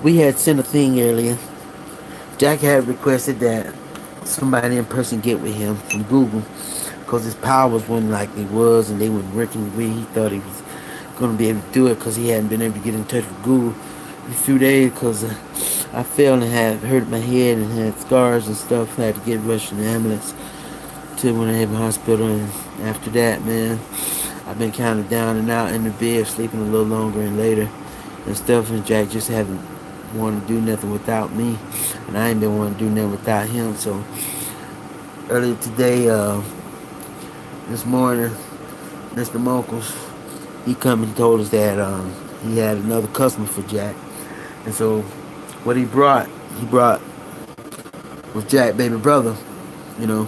We had sent a thing earlier. Jack had requested that somebody in person get with him from Google because his powers wasn't like they was and they were working the way he thought he was going to be able to do it because he hadn't been able to get in touch with Google in a few days because I fell and had hurt my head and had scars and stuff. I had to get rushed in the ambulance to when I had the hospital, and after that, man, I've been kind of down and out in the bed, sleeping a little longer and later and stuff, and Jack just haven't wanted to do nothing without me, and I ain't been wanting to do nothing without him. So earlier today, this morning, Mr. Monkles, he come and told us that he had another customer for Jack, and so what he brought was Jack baby brother, you know,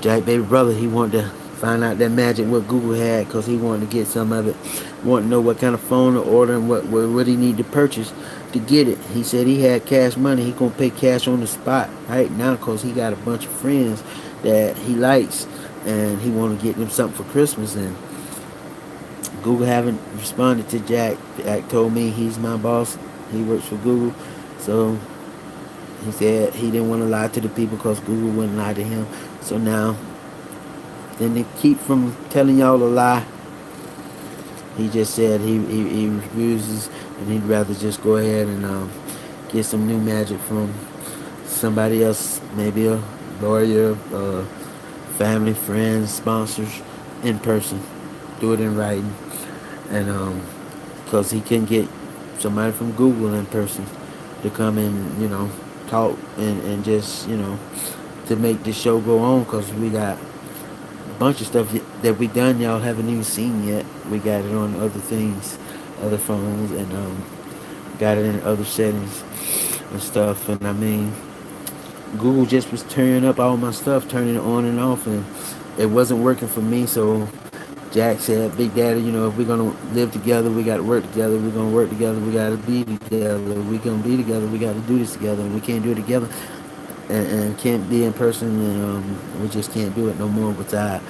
Jack baby brother. He wanted to find out that magic what Google had because he wanted to get some of it. Wanted to know what kind of phone to order and what he need to purchase to get it. He said he had cash money. He gonna pay cash on the spot right now because he got a bunch of friends that he likes and he want to get them something for Christmas. And Google haven't responded to Jack. Jack told me he's my boss. He works for Google, so he said he didn't want to lie to the people because Google wouldn't lie to him. So now, then to keep from telling y'all a lie, he just said he refuses and he'd rather just go ahead and get some new magic from somebody else, maybe a lawyer, family, friends, sponsors, in person. Do it in writing. And because he couldn't get somebody from Google in person to come and, talk and just, to make this show go on because we got a bunch of stuff that we done y'all haven't even seen yet. We got it on other things, other phones, and got it in other settings and stuff. And I mean, Google just was turning up all my stuff, turning it on and off, and it wasn't working for me. So Jack said, Big Daddy, if we're gonna live together, we gotta work together. We're gonna work together, we gotta be together. We're gonna be together, we gotta do this together, and we can't do it together and can't be in person, and we just can't do it no more without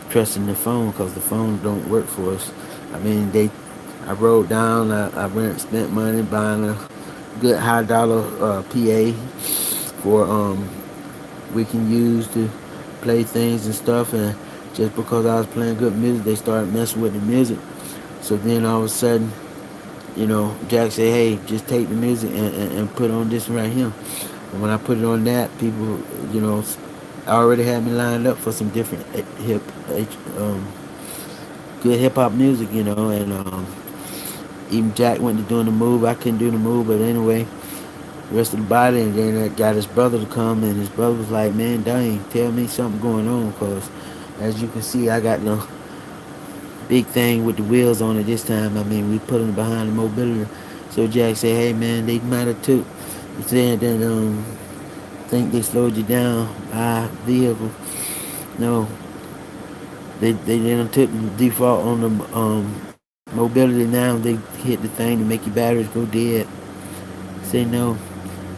trusting the phone because the phone don't work for us. I mean, I rode down, I went and spent money buying a good high dollar PA for we can use to play things and stuff, and just because I was playing good music, they started messing with the music. So then all of a sudden, Jack said, hey, just take the music and put on this right here. And when I put it on that, people, I already had me lined up for some different um, good hip hop music, and even Jack went to doing the move. I couldn't do the move, but anyway, the rest of the body, and then I got his brother to come, and his brother was like, man, dang, tell me something going on, because as you can see, I got no big thing with the wheels on it this time. I mean, we put them behind the mobility. So Jack said, hey, man, they might have took. He said that, think they slowed you down by vehicle. No, they didn't took the default on the mobility now. They hit the thing to make your batteries go dead. Say no.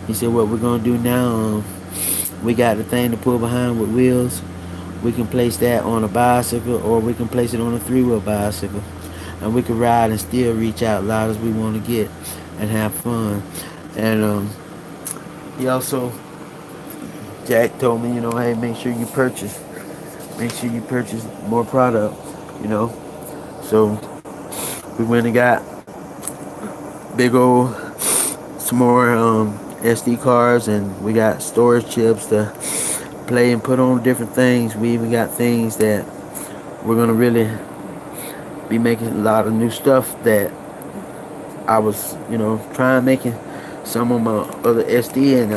He said, what we're going to do now, we got the thing to pull behind with wheels. We can place that on a bicycle or we can place it on a three-wheel bicycle. And we can ride and still reach out loud as we want to get and have fun. And he also, Jack told me, hey, make sure you purchase more product, you know. So we went and got big old some more SD cards, and we got storage chips to play and put on different things. We even got things that we're gonna really be making a lot of new stuff that I was, trying making some of my other SD, and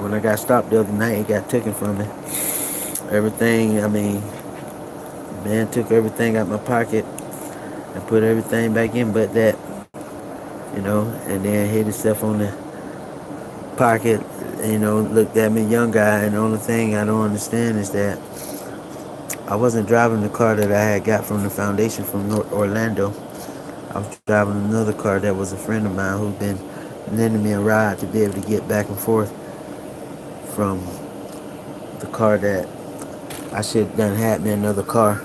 when I got stopped the other night, it got taken from me. Everything, I mean, man took everything out my pocket and put everything back in but that, and then hit himself on the pocket, looked at me, young guy, and the only thing I don't understand is that I wasn't driving the car that I had got from the foundation from Orlando. I was driving another car that was a friend of mine who'd been lending me a ride to be able to get back and forth from the car that I should have done had me another car,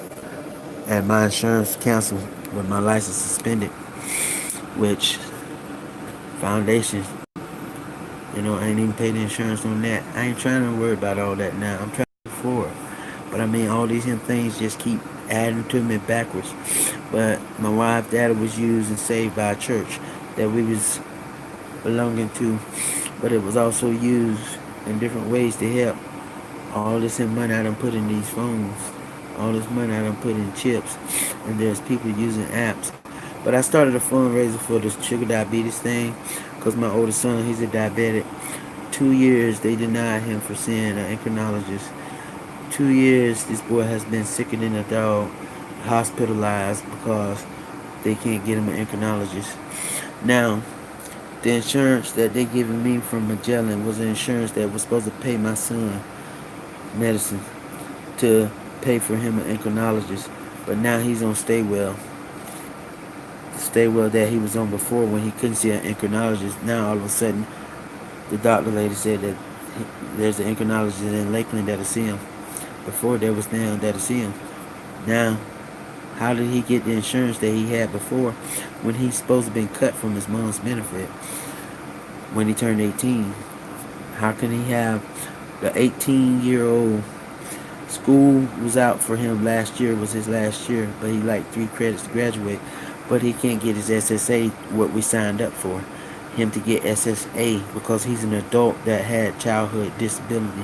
and my insurance canceled with my license suspended, which foundation. I ain't even paid the insurance on that. I ain't trying to worry about all that now. I'm trying to afford. But I mean, all these things just keep adding to me backwards. But my wife, daddy was used and saved by a church that we was belonging to. But it was also used in different ways to help. All this money I done put in these phones. All this money I done put in chips. And there's people using apps. But I started a fundraiser for the sugar diabetes thing. Because my oldest son, he's a diabetic. 2 years they denied him for seeing an endocrinologist. 2 years this boy has been sicker than a dog, hospitalized because they can't get him an endocrinologist. Now, the insurance that they giving me from Magellan was an insurance that was supposed to pay my son medicine to pay for him an endocrinologist. But now he's on Stay well that he was on before when he couldn't see an endocrinologist. Now all of a sudden the doctor lady said that there's an endocrinologist in Lakeland that'll see him. Before there was none that'll see him. Now, how did he get the insurance that he had before when he's supposed to have been cut from his mom's benefit when he turned 18? How can he have the 18-year-old? School was out for him last year, was his last year, but he like 3 credits to graduate. But he can't get his SSA, what we signed up for him to get SSA, because he's an adult that had childhood disability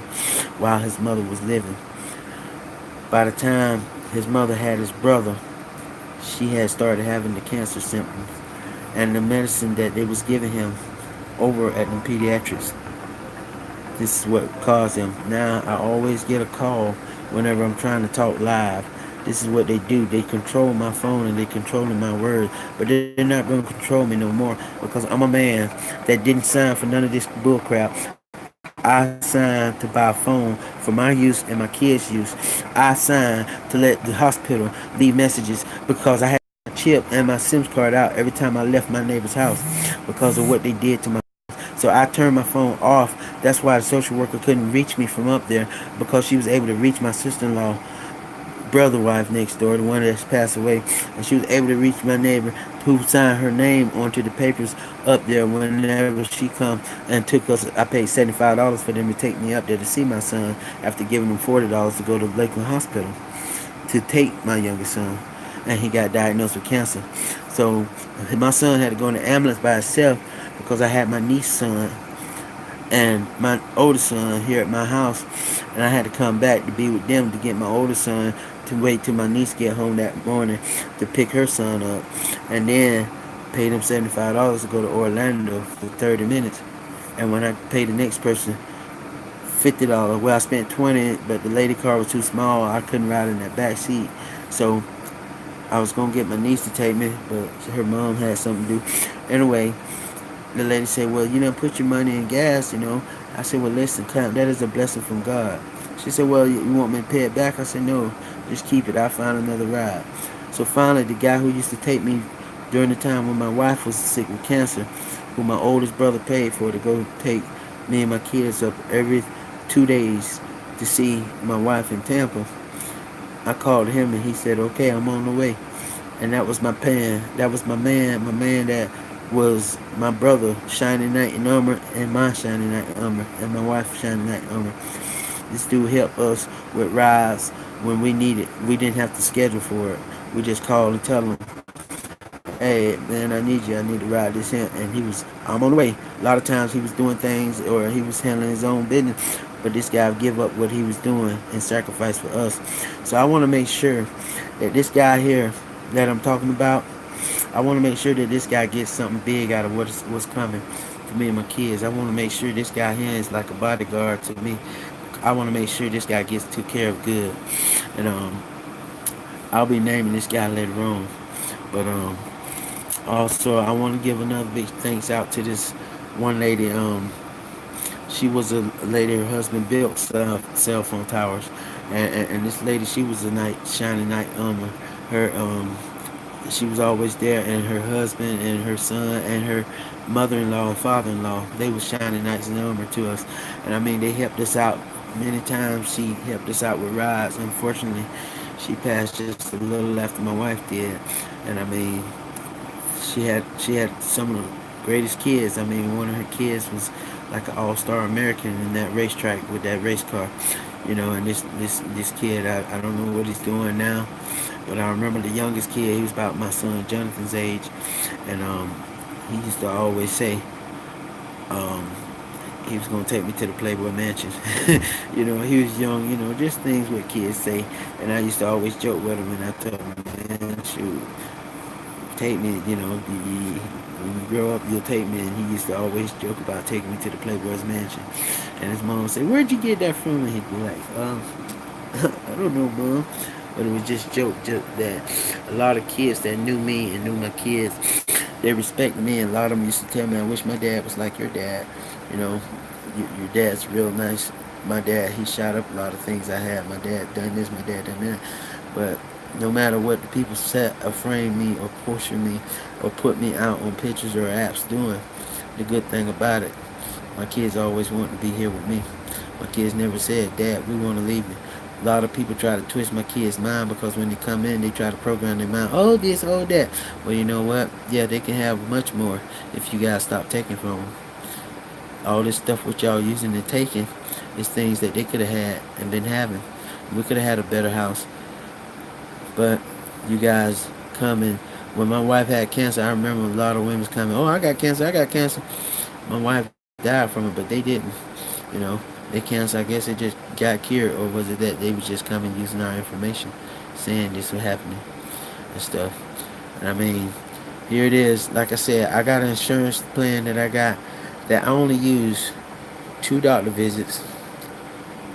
while his mother was living. By the time his mother had his brother, she had started having the cancer symptoms. And the medicine that they was giving him over at the pediatrics, this is what caused him. Now I always get a call whenever I'm trying to talk live. This is what they do. They control my phone and they controlling my words. But they're not going to control me no more, because I'm a man that didn't sign for none of this bullcrap. I signed to buy a phone for my use and my kids' use. I signed to let the hospital leave messages because I had my chip and my SIM card out every time I left my neighbor's house because of what they did to my. So I turned my phone off. That's why the social worker couldn't reach me from up there, because she was able to reach my sister-in-law, brother wife next door, the one that's passed away, and she was able to reach my neighbor who signed her name onto the papers up there whenever she come and took us. I paid $75 for them to take me up there to see my son after giving them $40 to go to Lakeland Hospital to take my youngest son, and he got diagnosed with cancer. So my son had to go in the ambulance by himself because I had my niece's son and my oldest son here at my house, and I had to come back to be with them to get my oldest son to wait till my niece get home that morning to pick her son up, and then paid him $75 to go to Orlando for 30 minutes. And when I paid the next person $50, well, I spent 20, but the lady car was too small. I couldn't ride in that back seat, so I was gonna get my niece to take me, but her mom had something to do. Anyway, the lady said, well, put your money in gas. I said, well, listen, Clamp, that is a blessing from God. She said, well, you want me to pay it back? I said, no, just keep it. I'll find another ride. So finally, the guy who used to take me during the time when my wife was sick with cancer, who my oldest brother paid for to go take me and my kids up every 2 days to see my wife in Tampa, I called him and he said, okay, I'm on the way. And that was my pan. That was my man that was my brother, Shining Knight in Armor, and my Shining Knight in Armor, and my wife, Shining Knight in Armor. This dude helped us with rides when we needed. We didn't have to schedule for it. We just called and tell him, hey, man, I need you. I need to ride this here. And he was, I'm on the way. A lot of times he was doing things or he was handling his own business, but this guy would give up what he was doing and sacrifice for us. So I want to make sure that this guy here that I'm talking about, I want to make sure that this guy gets something big out of what's coming to me and my kids. I want to make sure this guy here is like a bodyguard to me. I want to make sure this guy gets took care of good. And I'll be naming this guy later on. But also I want to give another big thanks out to this one lady. She was a lady, her husband built cell phone towers. And this lady, she was a shining night her she was always there, and her husband and her son and her mother-in-law and father-in-law, they were shining knights in armor to us. And I mean, they helped us out many times. She helped us out with rides. Unfortunately, she passed just a little after my wife did. And I mean, she had some of greatest kids. I mean, one of her kids was like an all-star American in that racetrack with that race car. And this kid, I don't know what he's doing now, but I remember the youngest kid. He was about my son Jonathan's age, and he used to always say, um, he was gonna take me to the Playboy Mansion. He was young. Just things what kids say, and I used to always joke with him, and I told him, man, shoot, take me. When you grow up, you'll take me. And he used to always joke about taking me to the Playboy's Mansion, and his mom would say, "Where'd you get that from?" And he'd be like, I don't know, mom. But it was just just that a lot of kids that knew me and knew my kids, they respected me. And a lot of them used to tell me, I wish my dad was like your dad. You know, your dad's real nice. My dad, he shot up a lot of things I had. My dad done this, my dad done that. But no matter what the people set or frame me or portray me or put me out on pictures or apps doing, the good thing about it, my kids always want to be here with me. My kids never said, Dad, we want to leave you. A lot of people try to twist my kids' mind because when they come in, they try to program their mind. Oh, this, oh, that. Well, you know what? Yeah, they can have much more if you guys stop taking from them. All this stuff what y'all using and taking is things that they could have had and been having. We could have had a better house. But you guys coming. When my wife had cancer, I remember a lot of women coming, oh, I got cancer, I got cancer. My wife died from it, but they didn't. You know, they cancer, I guess it just got cured, or was it that they was just coming using our information, saying this was happening and stuff. And I mean, here it is. Like I said, I got an insurance plan that I got that I only use 2 doctor visits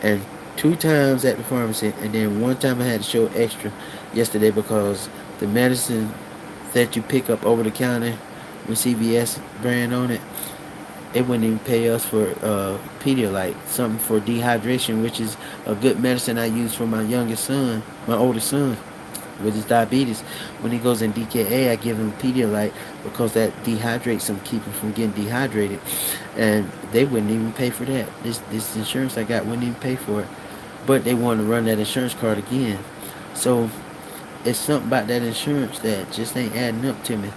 and 2 times at the pharmacy, and then 1 time I had to show extra yesterday because the medicine that you pick up over the counter with CVS brand on it, it wouldn't even pay us for Pedialyte, something for dehydration, which is a good medicine I use for my youngest son, my oldest son, with his diabetes. When he goes in DKA, I give him Pedialyte because that dehydrates him, keep him from getting dehydrated. And they wouldn't even pay for that. This insurance I got wouldn't even pay for it. But they want to run that insurance card again. So it's something about that insurance that just ain't adding up to me.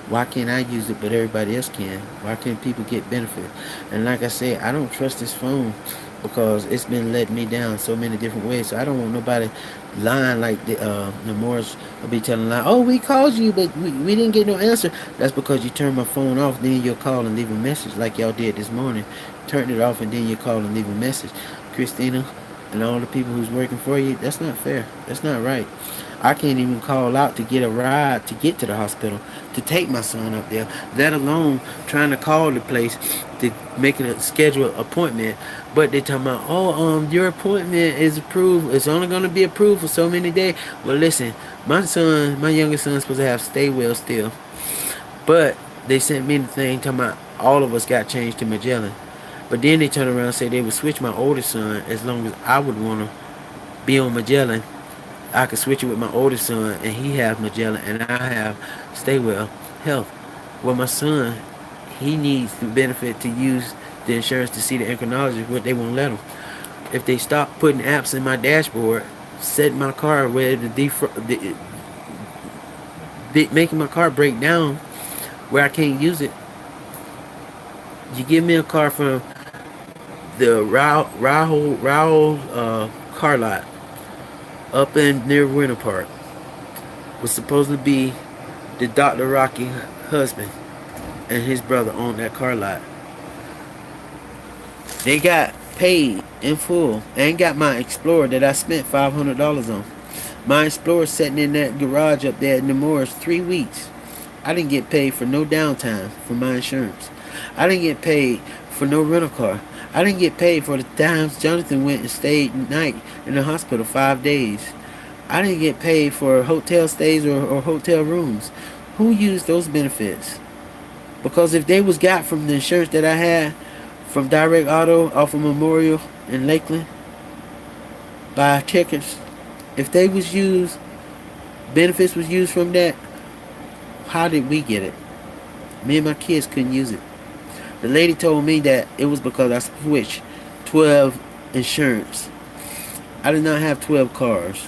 Why can't I use it but everybody else can? Why can't people get benefit? And like I said, I don't trust this phone because it's been letting me down so many different ways. So I don't want nobody lying like the Morris will be telling lie. Oh, we called you, but we didn't get no answer. That's because you turned my phone off. Then you'll call and leave a message like y'all did this morning. Turned it off and then you call and leave a message. Christina and all the people who's working for you, that's not fair. That's not right. I can't even call out to get a ride to get to the hospital to take my son up there, let alone trying to call the place to make a scheduled appointment. But they talking about, oh, your appointment is approved. It's only going to be approved for so many days. Well, listen, my youngest son's supposed to have stay well still. But they sent me the thing talking about all of us got changed to Magellan. But then they turned around and said they would switch my oldest son as long as I would want to be on Magellan. I could switch it with my oldest son, and he have Magellan, and I have Stay Well Health. Well, my son, he needs the benefit to use the insurance to see the endocrinologist, but they won't let him. If they stop putting apps in my dashboard, setting my car where making my car break down where I can't use it. You give me a car from the Rahul car lot up in near Winter Park. Was supposed to be the Dr. Rocky husband and his brother owned that car lot. They got paid in full and got my Explorer that I spent $500 on. My Explorer sitting in that garage up there in Nemours 3 weeks. I didn't get paid for no downtime for my insurance. I didn't get paid for no rental car. I didn't get paid for the times Jonathan went and stayed night in the hospital 5 days. I didn't get paid for hotel stays or hotel rooms. Who used those benefits? Because if they was got from the insurance that I had from Direct Auto off of Memorial in Lakeland by Checkers, if they was used, benefits was used from that, how did we get it? Me and my kids couldn't use it. The lady told me that it was because I switched 12 insurance. I did not have 12 cars.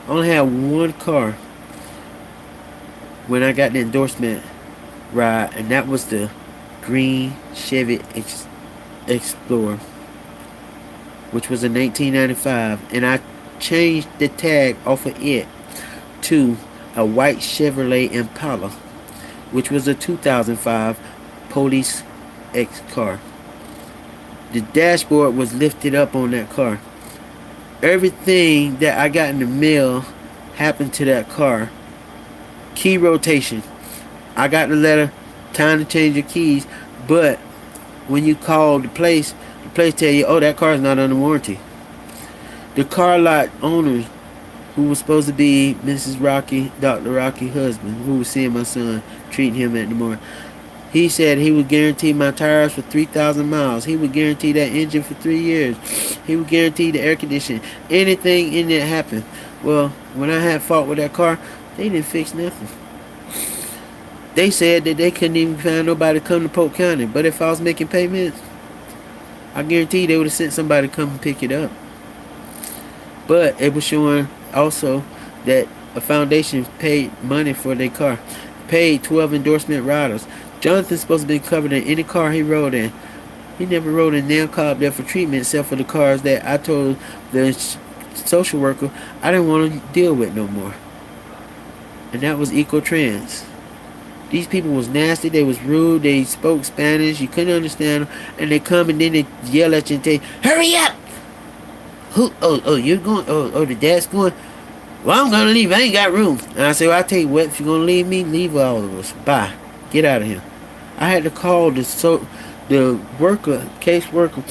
I only had one car when I got the endorsement ride, and that was the green Chevy Explorer, which was a 1995, and I changed the tag off of it to a white Chevrolet Impala, which was a 2005 police X car. The dashboard was lifted up on that car. Everything that I got in the mail happened to that car. Key rotation. I got the letter, time to change your keys, but when you call the place tell you, oh, that car is not under warranty. The car lot owner, who was supposed to be Mrs. Rocky, Dr. Rocky husband, who was seeing my son, treating him at the morning, he said he would guarantee my tires for 3,000 miles. He would guarantee that engine for 3 years. He would guarantee the air conditioning. Anything in it happened. Well, when I had fault with that car, they didn't fix nothing. They said that they couldn't even find nobody to come to Polk County. But if I was making payments, I guarantee they would have sent somebody to come and pick it up. But it was showing also that a foundation paid money for their car. Paid 12 endorsement riders. Jonathan's supposed to be covered in any car he rode in. He never rode a nail car up there for treatment except for the cars that I told the social worker I didn't want to deal with no more. And that was Eco-Trans. These people was nasty, they was rude, they spoke Spanish, you couldn't understand them, and they come and then they yell at you and tell you, hurry up! Who? Oh, you're going? Oh, the dad's going? Well, I'm gonna leave, I ain't got room. And I say, well, I'll tell you what, if you're gonna leave me, leave all of us. Bye. Get out of here. I had to call the worker, case worker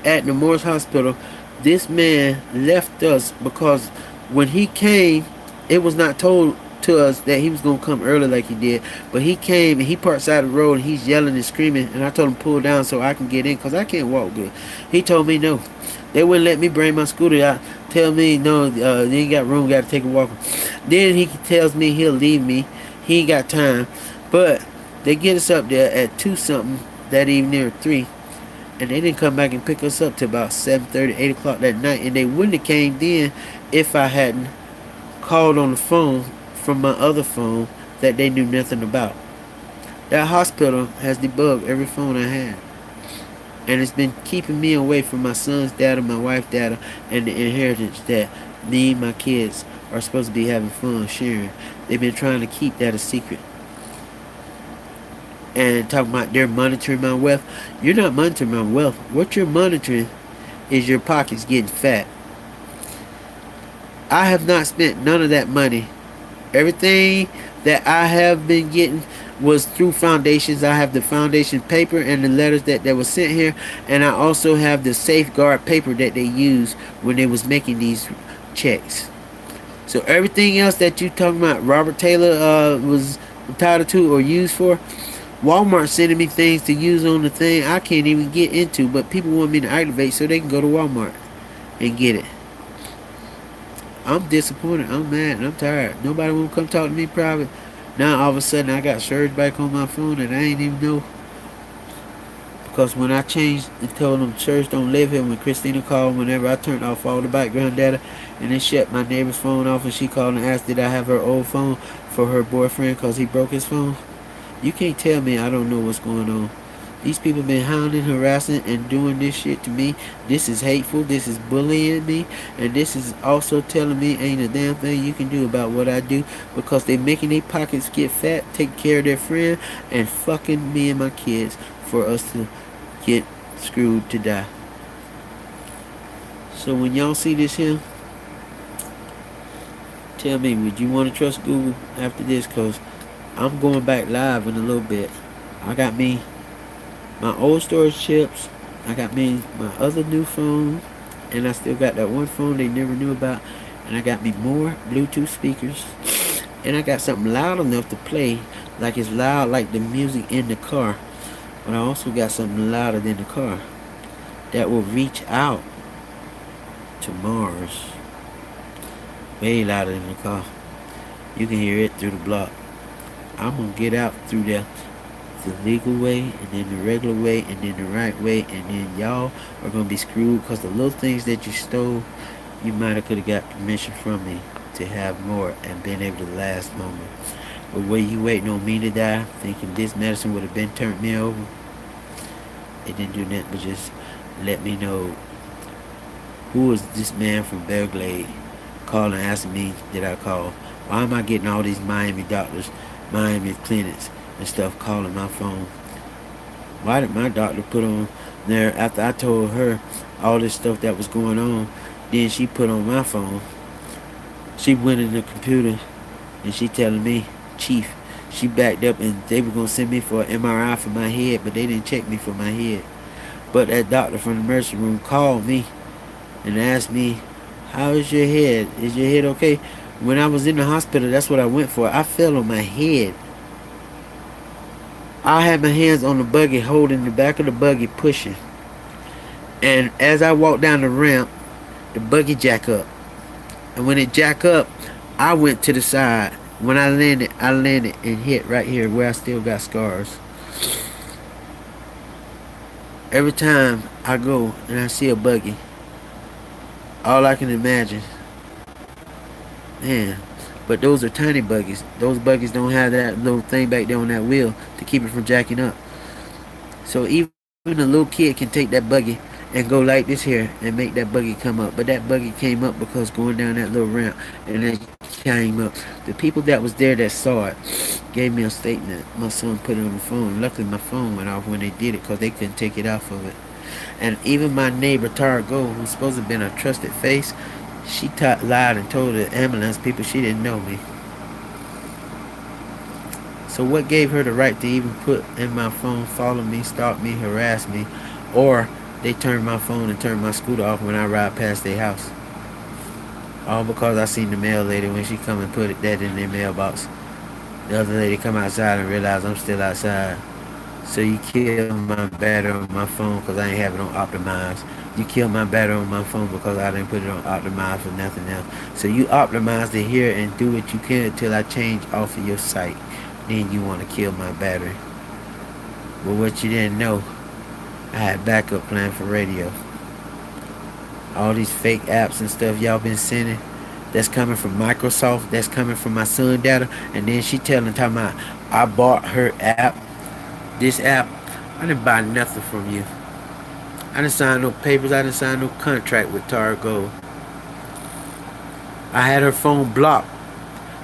at the Morris Hospital. This man left us because when he came, it was not told to us that he was gonna come early like he did, but he came and he parked side of the road and he's yelling and screaming, and I told him pull down so I can get in because I can't walk good. He told me no, they wouldn't let me bring my scooter out. Tell me no, they ain't got room, got to take a walker. Then he tells me he'll leave me, he ain't got time, but they get us up there at 2 something that evening or 3, and they didn't come back and pick us up till about 7:30, 8 o'clock that night, and they wouldn't have came then if I hadn't called on the phone from my other phone that they knew nothing about. That hospital has debugged every phone I had, and it's been keeping me away from my son's data, my wife's data, and the inheritance that me and my kids are supposed to be having fun sharing. They've been trying to keep that a secret. And talking about they're monitoring my wealth. You're not monitoring my wealth. What you're monitoring is your pockets getting fat. I have not spent none of that money. Everything that I have been getting was through foundations. I have the foundation paper and the letters that were sent here, and I also have the safeguard paper that they used when they was making these checks. So everything else that you talking about Robert Taylor was entitled to or used for, Walmart sending me things to use on the thing I can't even get into, but people want me to activate so they can go to Walmart and get it. I'm disappointed. I'm mad. I'm tired. Nobody won't come talk to me private. Now all of a sudden I got surge back on my phone and I ain't even know. Because when I changed and told them church don't live here, when Christina called, whenever I turned off all the background data, and then shut my neighbor's phone off, and she called and asked did I have her old phone for her boyfriend because he broke his phone. You can't tell me I don't know what's going on. These people been hounding, harassing, and doing this shit to me. This is hateful. This is bullying me. And this is also telling me ain't a damn thing you can do about what I do. Because they making their pockets get fat, taking care of their friend, and fucking me and my kids for us to get screwed to die. So when y'all see this here, tell me, would you want to trust Google after this? Because I'm going back live in a little bit. I got me my old storage chips, I got me my other new phone, and I still got that one phone they never knew about, and I got me more Bluetooth speakers, and I got something loud enough to play, like it's loud like the music in the car, but I also got something louder than the car that will reach out to Mars, way louder than the car. You can hear it through the block. I'm gonna get out through there the legal way, and then the regular way, and then the right way, and then y'all are gonna be screwed because the little things that you stole, you might have could have got permission from me to have more and been able to last longer. But were you waiting on me to die, thinking this medicine would have been turned me over? It didn't do nothing but just let me know who is this man from Belgrade calling asking me did I call. Why am I getting all these Miami doctors, Miami clinics and stuff calling my phone? Why did my doctor put on there after I told her all this stuff that was going on? Then she put on my phone. She went in the computer and she telling me, Chief, she backed up and they were gonna send me for an MRI for my head, but they didn't check me for my head. But that doctor from the emergency room called me and asked me, how is your head? Is your head okay? When I was in the hospital, that's what I went for. I fell on my head. I had my hands on the buggy, holding the back of the buggy, pushing. And as I walked down the ramp, the buggy jack up. And when it jack up, I went to the side. When I landed and hit right here where I still got scars. Every time I go and I see a buggy, all I can imagine, man, but those are tiny buggies. Those buggies don't have that little thing back there on that wheel to keep it from jacking up. So even a little kid can take that buggy and go like this here and make that buggy come up. But that buggy came up because going down that little ramp and it came up. The people that was there that saw it gave me a statement. My son put it on the phone. Luckily my phone went off when they did it because they couldn't take it off of it. And even my neighbor Tara Go, who's supposed to have been a trusted face, she lied and told the ambulance people she didn't know me. So what gave her the right to even put in my phone, follow me, stalk me, harass me, or they turned my phone and turned my scooter off when I ride past their house? All because I seen the mail lady when she come and put that in their mailbox. The other lady come outside and realize I'm still outside. So you kill my battery on my phone because I ain't have it on optimize. You kill my battery on my phone because I didn't put it on optimize for nothing else. So you optimize to here and do what you can until I change off of your site. Then you want to kill my battery. But what you didn't know, I had backup plan for radio. All these fake apps and stuff y'all been sending, that's coming from Microsoft, that's coming from my son data, and then she talking about I bought her app, this app. I didn't buy nothing from you. I didn't sign no papers, I didn't sign no contract with Targo. I had her phone blocked.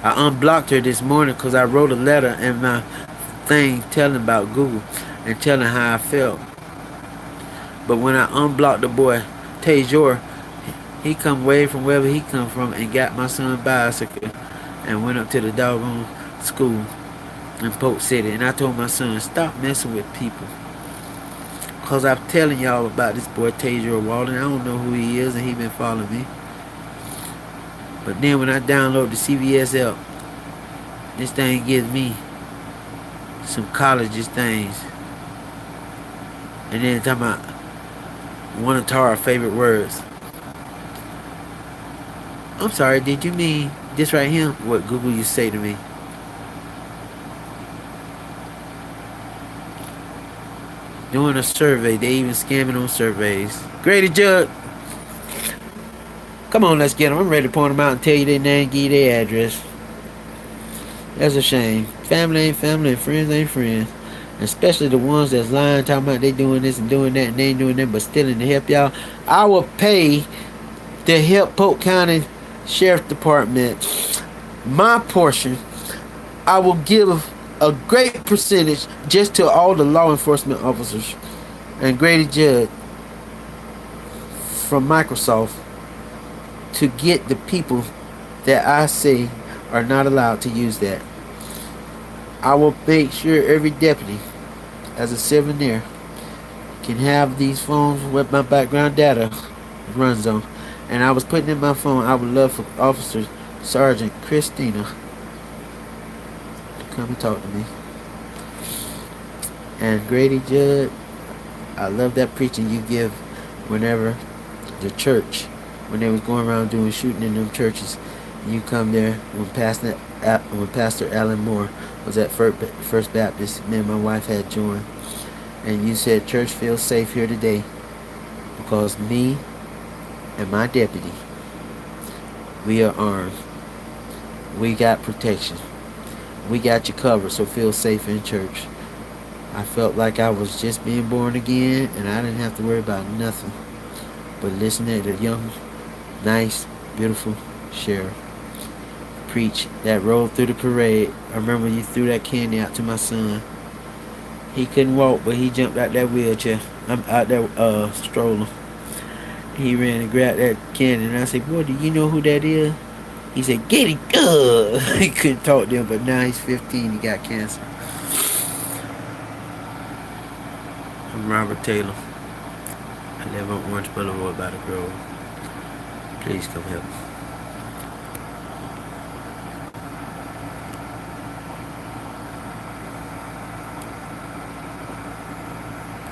I unblocked her this morning because I wrote a letter in my thing telling about Google and telling how I felt. But when I unblocked the boy, Tajor, he come way from wherever he come from and got my son bicycle and went up to the doggone school in Polk City. And I told my son, stop messing with people. Because I'm telling y'all about this boy Tajor Walden. I don't know who he is and he been following me. But then when I download the CVS app, this thing gives me some colleges things. And then talking about one of Tara's favorite words. I'm sorry, did you mean this right here? What Google you say to me? Doing a survey, they even scamming on surveys. Grady Jug, come on, let's get them. I'm ready to point them out and tell you their name, give you their address. That's a shame. Family ain't family and friends ain't friends. Especially the ones that's lying, talking about they doing this and doing that and they ain't doing that but stealing to help y'all. I will pay to help Polk County Sheriff Department my portion. I will give a great percentage just to all the law enforcement officers and Grady Judd from Microsoft to get the people that I say are not allowed to use that. I will make sure every deputy as a souvenir can have these phones with my background data runs on. And I was putting in my phone, I would love for Officer Sergeant Christina to come and talk to me. And Grady Judd, I love that preaching you give whenever the church, when they was going around doing shooting in them churches, you come there when Pastor Alan Moore was at First Baptist, me and my wife had joined, and you said church feels safe here today because me and my deputy, we are armed, we got protection, We got you covered, so feel safe in church. I felt like I was just being born again, and I didn't have to worry about nothing but listening to the young, nice, beautiful sheriff preach that rolled through the parade. I remember you threw that candy out to my son. He couldn't walk, but he jumped out that wheelchair. I'm out that stroller. He ran and grabbed that candy, and I said, "Boy, do you know who that is?" He said, "Get him good." He couldn't talk to him, but now he's 15. He got cancer. I'm Robert Taylor. I live on Orange Boulevard by the Grove. Please come help me.